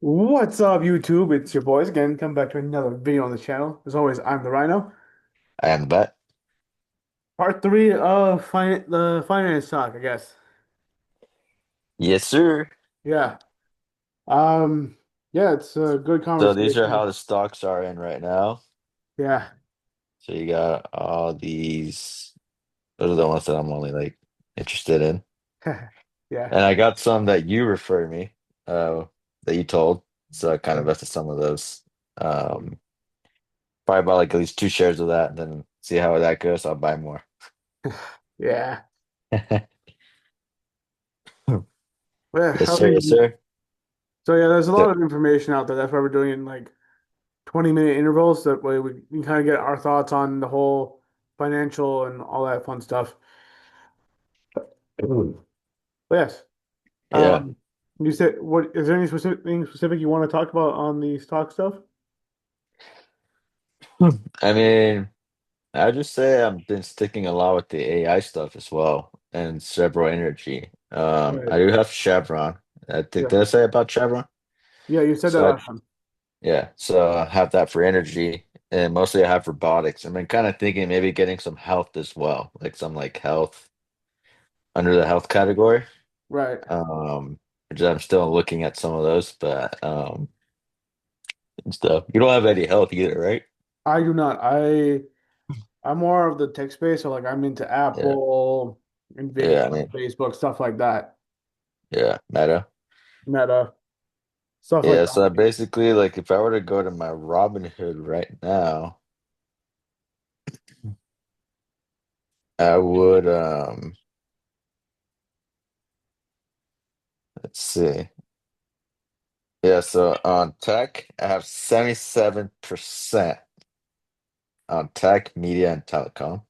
What's up, YouTube? It's your boys again. Come back to another video on the channel. As always, I'm the Rhino. I am the bet. Part three of the finance talk, I guess. Yes, sir. Yeah. Um. Yeah, it's a good So these are conversation. how the stocks are in right now. Yeah. So you got all these. Those are the ones that I'm only like interested in. Yeah. And I got some that you referred me, that you told. So I kind of Yeah. invested some of those. Um, Probably buy like at least 2 shares of that, and then see how that goes. I'll buy more. Yeah. Well, Yes, I sir. Yes, mean, sir. so yeah, there's a So, lot of information out there. That's why we're doing it in like 20-minute intervals. That way we can kind of get our thoughts on the whole financial and all that fun stuff. But yes. yeah. Um, you said what is there any specific thing specific you want to talk about on the stock stuff? I mean, I just say I've been sticking a lot with the AI stuff as well and several energy. Right. I do have Chevron. I think Yeah. did I say about Chevron? Yeah, you said that So I, last time. yeah, so I have that for energy and mostly I have robotics. I've been kind of thinking maybe getting some health as well, like some like health under the health category. Right. Which I'm still looking at some of those, but and stuff. You don't have any health either, right? I do not. I'm more of the tech space, so like I'm into Yeah, Apple, yeah. Nvidia, I mean, Facebook, stuff like that. yeah, Meta. Meta, stuff like Yeah, so I that. basically like if I were to go to my Robinhood right now, I would let's see. Yeah, so on tech, I have 77% on tech, media, and telecom.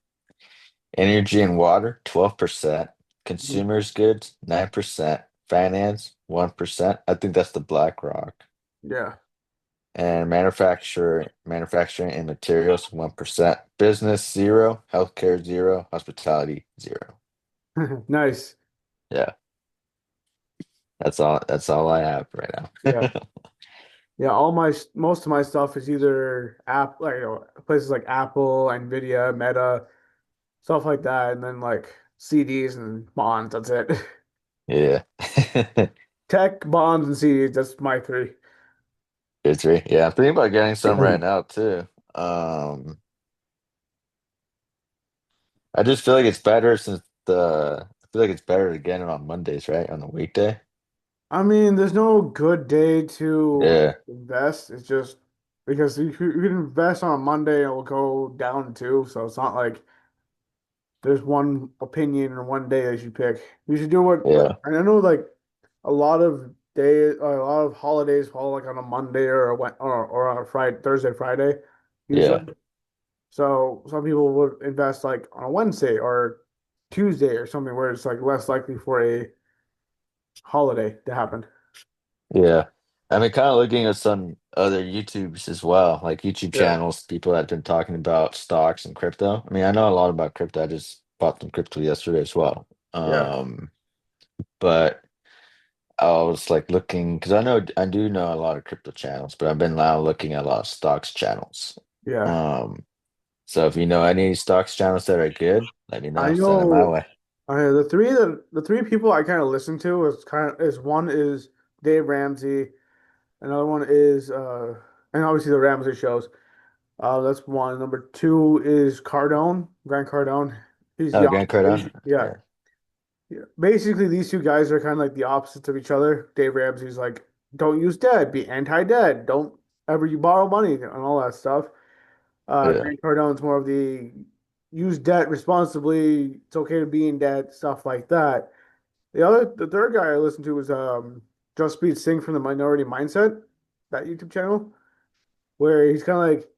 Energy and water, 12%. Mhm. Consumers goods, 9%. Finance, 1%. I think that's the BlackRock. Yeah. And manufacturing and materials, 1%. Business, zero. Healthcare, zero. Hospitality, zero. Nice. Yeah. That's all I have right Yeah. now. Yeah, most of my stuff is either app like places like Apple, Nvidia, Meta, stuff like that, and then like CDs and bonds. That's it. Yeah. Tech, bonds, and CDs. That's my three. Good three. Yeah, I'm thinking about getting some right now too. Um, I just feel like it's better since I feel like it's better to get it on Mondays, right? On the weekday. I mean, there's no good day to Yeah, invest. It's just because you can invest on a Monday and it will go down too. So it's not like there's one opinion or one day that you pick. You should do what like yeah, and I know like a lot of holidays fall like on a Monday or on a Friday, Thursday, Friday, yeah, usually. So some people would invest like on a Wednesday or Tuesday or something where it's like less likely for a holiday to happen. yeah. I mean, kind of looking at some other YouTubes as well, like YouTube Yeah. channels, people that have been talking about stocks and crypto. I mean, I know a lot about crypto. I just bought some crypto yesterday as well. Yeah. But I was like looking because I do know a lot of crypto channels, but I've been now looking at a lot of stocks channels. Yeah. Um, so if you know any stocks channels that are good, let me I know. Send them my know way. the three people I kind of listen to is one is Dave Ramsey, another one is and obviously the Ramsey shows. That's one. Number two is Grant Cardone. He's the Oh, Grant opposite. Cardone. Yeah. Yeah, Yeah. Basically these two guys are kind of like the opposites of each other. Dave Ramsey's like, don't use debt, be anti-debt, don't ever you borrow money and all that stuff. yeah, Grant Cardone's more of the use debt responsibly. It's okay to be in debt, stuff like that. The third guy I listened to was Just Singh from the Minority Mindset, that YouTube channel, where he's kind of like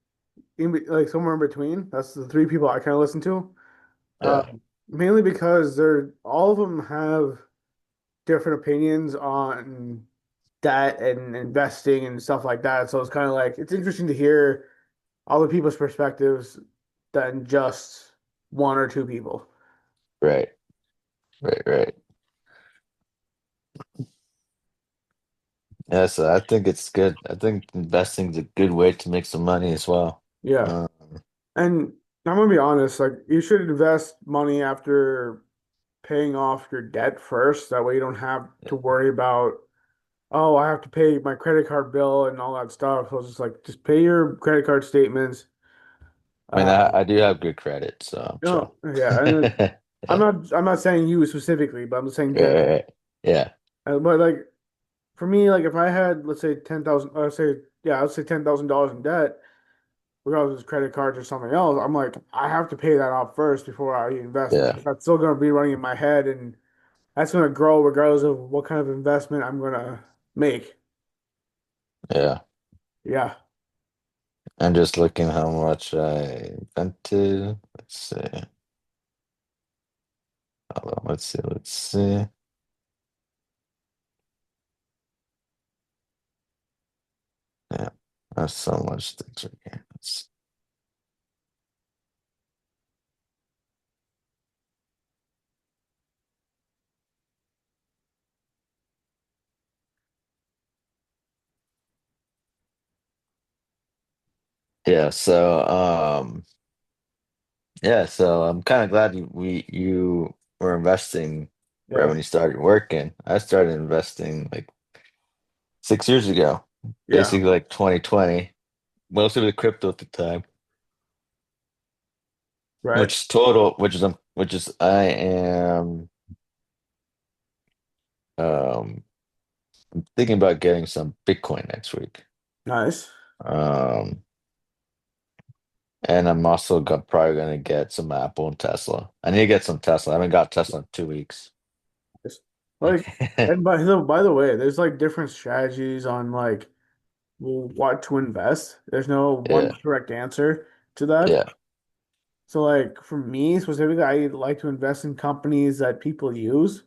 like somewhere in between. That's the three people I kind of listen to. yeah, Mainly because they're all of them have different opinions on debt and investing and stuff like that. So it's kind of like it's interesting to hear other people's perspectives than just one or two people. right, right, right. Yeah, so I think it's good. I think investing is a good way to make some money as well. Yeah. Um, And I'm gonna be honest, like you should invest money after paying off your debt first. That way you don't have to worry about, oh, I have to pay my credit card bill and all that stuff. So it's just like just pay your credit card statements. I mean, Uh, I do have good credit, so I'm chill. no, yeah, and Yeah. I'm not saying you specifically, but I'm saying Right, general. right, right. Yeah, But like for me, like if I had, let's say 10,000, say yeah, let's say $10,000 in debt, regardless of credit cards or something else, I'm like I have to pay that off first before I invest yeah, because that's still gonna be running in my head and that's gonna grow regardless of what kind of investment I'm gonna make. yeah. Yeah, I'm just looking how much I invented. Let's see. Hold on, let's see, let's see. Yeah, there's so much things right here. Yeah, so I'm kind of glad you were investing right yeah, when you started working. I started investing like 6 years ago, yeah, basically like 2020, mostly with crypto at the time, right. which is I am um thinking about getting some Bitcoin next week. Nice. Um, and I'm also probably gonna get some Apple and Tesla. I need to get some Tesla. I haven't got Tesla in 2 weeks. Nice. Like, and by the way, there's like different strategies on like what to invest. There's no one Yeah, correct answer to that. yeah, So like for me specifically, I like to invest in companies that people use.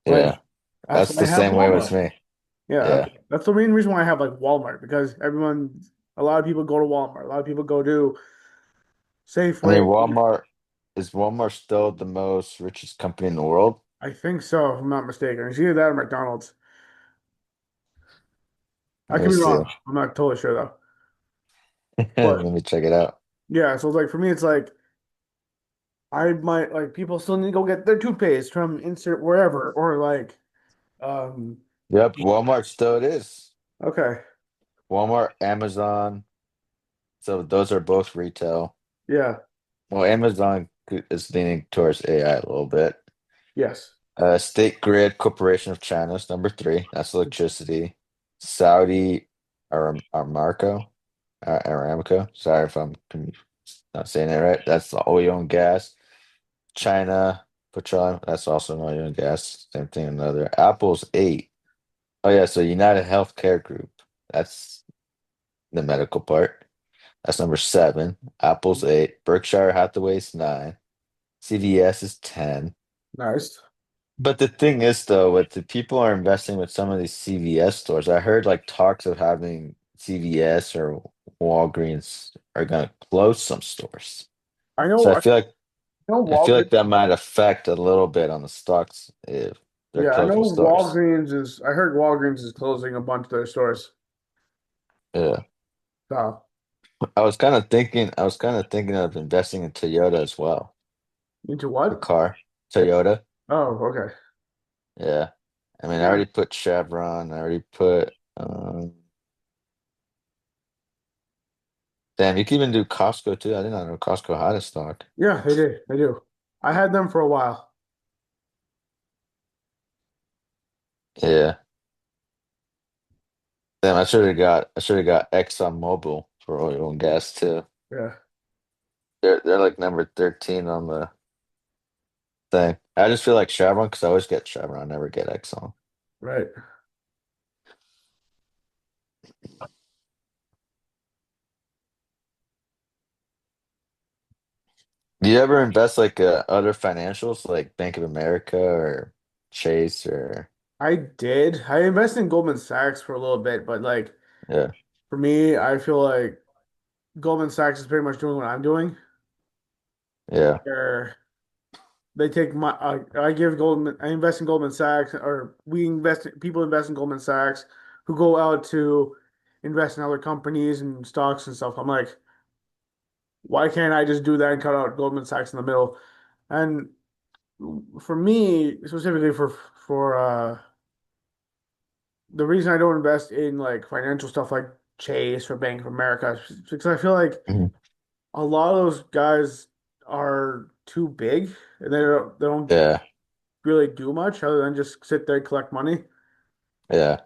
Like yeah. that's That's why the I have same way with Walmart. me. Yeah, Yeah. that's the main reason why I have like Walmart because a lot of people go to Walmart. A lot of people go to I mean, Safeway. Is Walmart still the most richest company in the world? I think so, if I'm not mistaken. It's either that or McDonald's. I Let could me be see. wrong. I'm not totally sure though. Let But me check it out. yeah, so it's like for me, it's like I might like people still need to go get their toothpaste from insert wherever or like um Yep, Walmart still it is. okay. Walmart, Amazon. So those are both retail. Yeah. Well, Amazon is leaning towards AI a little bit. Yes. State Grid Corporation of China is number three. That's electricity. Saudi Aramco. Sorry if I'm not saying it right. That's the oil and gas. China Petroleum. That's also an oil and gas. Same thing. Another. Apple's eight. Oh yeah. So United Healthcare Group. That's the medical part. That's number seven. Apple's eight. Berkshire Hathaway's nine. CVS is 10. Nice. But the thing is, though, with the people are investing with some of these CVS stores, I heard like talks of having CVS or Walgreens are gonna close some stores. So I know I feel Walgreens. like that might affect a little bit on the stocks if they're Yeah, I know closing stores. I heard Walgreens is closing a bunch of their stores. Yeah. So I was kind of thinking of investing in Toyota as well. into The what? car. Toyota. Oh, okay. Yeah. I mean, I Yeah. already put Chevron, I already put damn, you can even do Costco too. I did not know Costco had a stock. Yeah, they did. They do. I had them for a while. Yeah. Damn, I should have got Exxon Mobil for oil and gas too. Yeah. They're like number 13 on the thing. I just feel like Chevron because I always get Chevron, I never get Exxon. Right. Do you ever invest like other financials like Bank of America or Chase or I did. I invested in Goldman Sachs for a little bit, but like yeah, for me, I feel like Goldman Sachs is pretty much doing what I'm doing. yeah, Where they take I invest in Goldman Sachs, or people invest in Goldman Sachs, who go out to invest in other companies and stocks and stuff. I'm like, why can't I just do that and cut out Goldman Sachs in the middle? And for me, specifically for the reason I don't invest in like financial stuff like Chase or Bank of America is because I feel like Mhm. a lot of those guys are too big and they don't Yeah, really do much other than just sit there and collect money. yeah.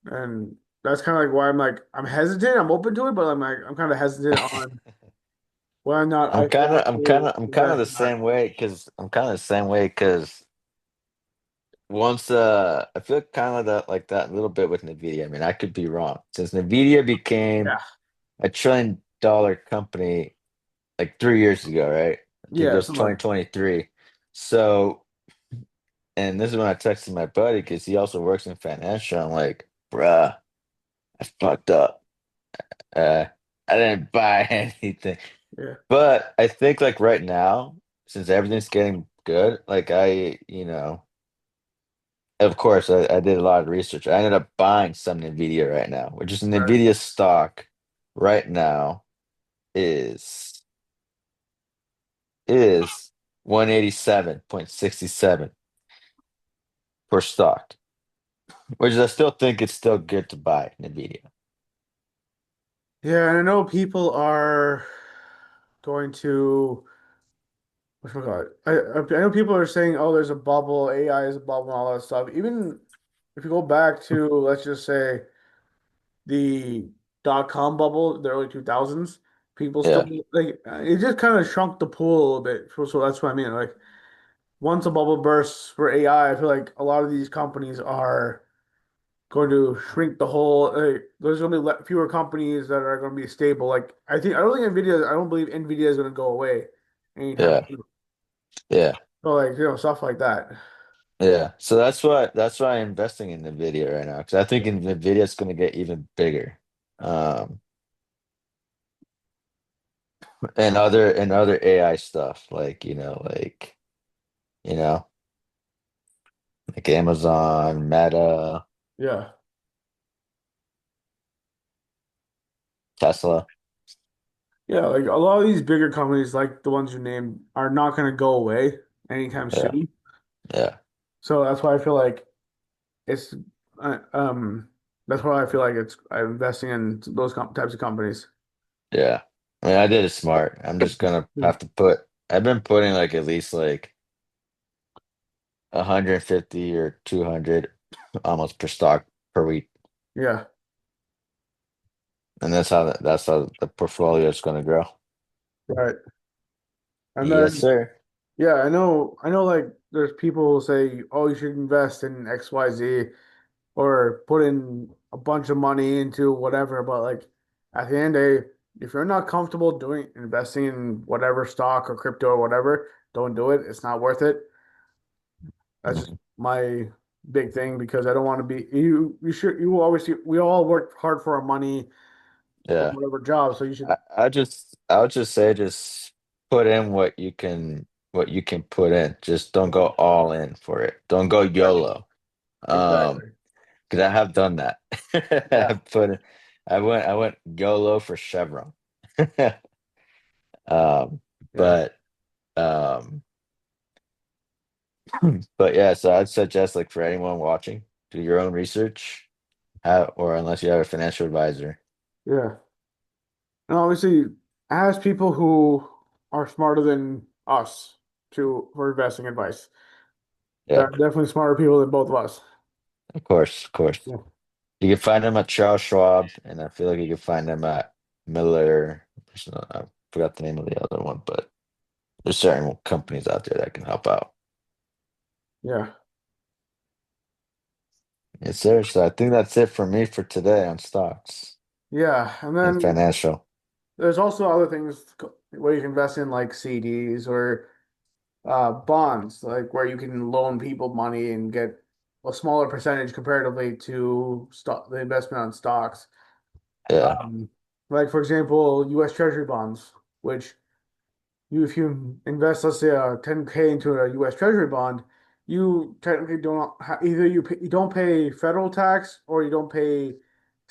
And that's kind of like why I'm hesitant. I'm open to it, but I'm kind of hesitant on whether or not I want to I'm kind of invest the in that. same way because once I feel kind of like that a little bit with Nvidia. I mean, I could be wrong. Since Nvidia became Yeah. $1 trillion company like 3 years ago, right? I think it Yeah, was something like 2023. So, and this is when I texted my buddy because he also works in financial. I'm like, bruh, I fucked up. Uh, I didn't buy anything. yeah. But I think like right now, since everything's getting good, like of course, I did a lot of research. I ended up buying some Nvidia right now, which is Right. Nvidia stock right now is is 187.67 per stock, which is I still think it's still good to buy Nvidia. Yeah, and I know people are going to whatchamacallit? I know people are saying, oh, there's a bubble, AI is a bubble, and all that stuff. Even if you go back to, let's just say, the dot-com bubble, the early 2000s, people still Yeah, like it just kind of shrunk the pool a little bit. So that's what I mean. Like once a bubble bursts for AI, I feel like a lot of these companies are going to shrink the whole. There's going to be fewer companies that are going to be stable. Like I don't think Nvidia. I don't believe Nvidia is going to go away anytime yeah, soon. yeah, So like stuff like that. yeah. So that's why I'm investing in Nvidia right now because I think Nvidia is going to get even bigger. Um, and other AI stuff you know, like Amazon, Meta, Yeah, Tesla. yeah. Like a lot of these bigger companies, like the ones you named, are not going to go away anytime Yeah, soon. yeah, So that's why I feel like it's uh, um that's why I feel like it's I'm investing in those types of companies. yeah. I mean, I did it smart. I'm just gonna Yeah. have to put. I've been putting like at least like 150 or 200 almost per stock per week, Yeah, and that's how the portfolio is gonna grow. right. And Yes, then sir. yeah, I know like there's people who say, "Oh, you should invest in XYZ or put in a bunch of money into whatever," but like at the end of the day, if you're not comfortable doing investing in whatever stock or crypto or whatever, don't do it. It's not worth it. That's just Mhm. my big thing because I don't want to be you should you always we all work hard for our money from Yeah. whatever job, so you should I would just say just put in what you can put in. Just don't go all in for it. Don't go exactly YOLO. Um, exactly. because I have done that. Yeah, I went YOLO for Chevron. Um, yeah, but um but yeah, so I'd suggest like for anyone watching, do your own research, or unless you have a financial advisor. yeah. And obviously ask people who are smarter than us to for investing advice. There Yeah, are definitely smarter people than both of us. of course, of course. Yeah, You can find them at Charles Schwab, and I feel like you can find them at Miller. I forgot the name of the other one, but there's certain companies out there that can help out. yeah, Yes, sir. So I think that's it for me for today on stocks yeah. And and then financial. there's also other things where you can invest in like CDs or bonds, like where you can loan people money and get a smaller percentage comparatively to stock the investment on stocks. Yeah, Um, like for example, U.S. Treasury bonds, which if you invest, let's say, 10K into a U.S. Treasury bond, you technically don't either you don't pay federal tax or you don't pay.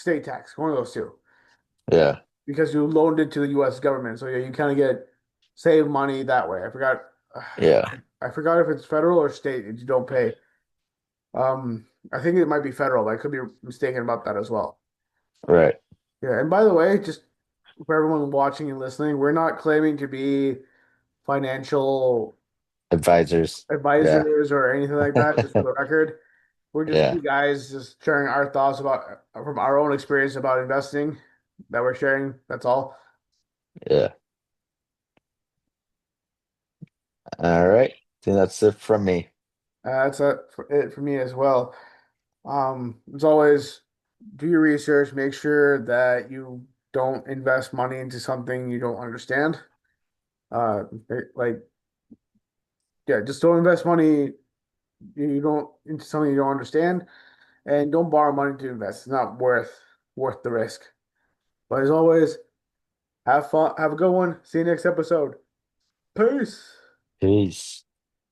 state tax, one of those two, Yeah. because you loaned it to the U.S. government. So yeah, you kind of get save money that way. Yeah. I forgot if it's federal or state that you don't pay. I think it might be federal, but I could be mistaken about that as well. Right. Yeah, and by the way, just for everyone watching and listening, we're not claiming to be financial Advisors. Yeah. advisors or anything like that, just for the record. We're just Yeah. two guys just sharing our thoughts about from our own experience about investing that we're sharing. That's all. Yeah. All right. I think that's it from me. That's it for me as well. As always, do your research. Make sure that you don't invest money into something you don't understand. Like, yeah, just don't invest money you don't into something you don't understand, and don't borrow money to invest. It's not worth the risk. But as always, have fun. Have a good one. See you next episode. Peace. Peace.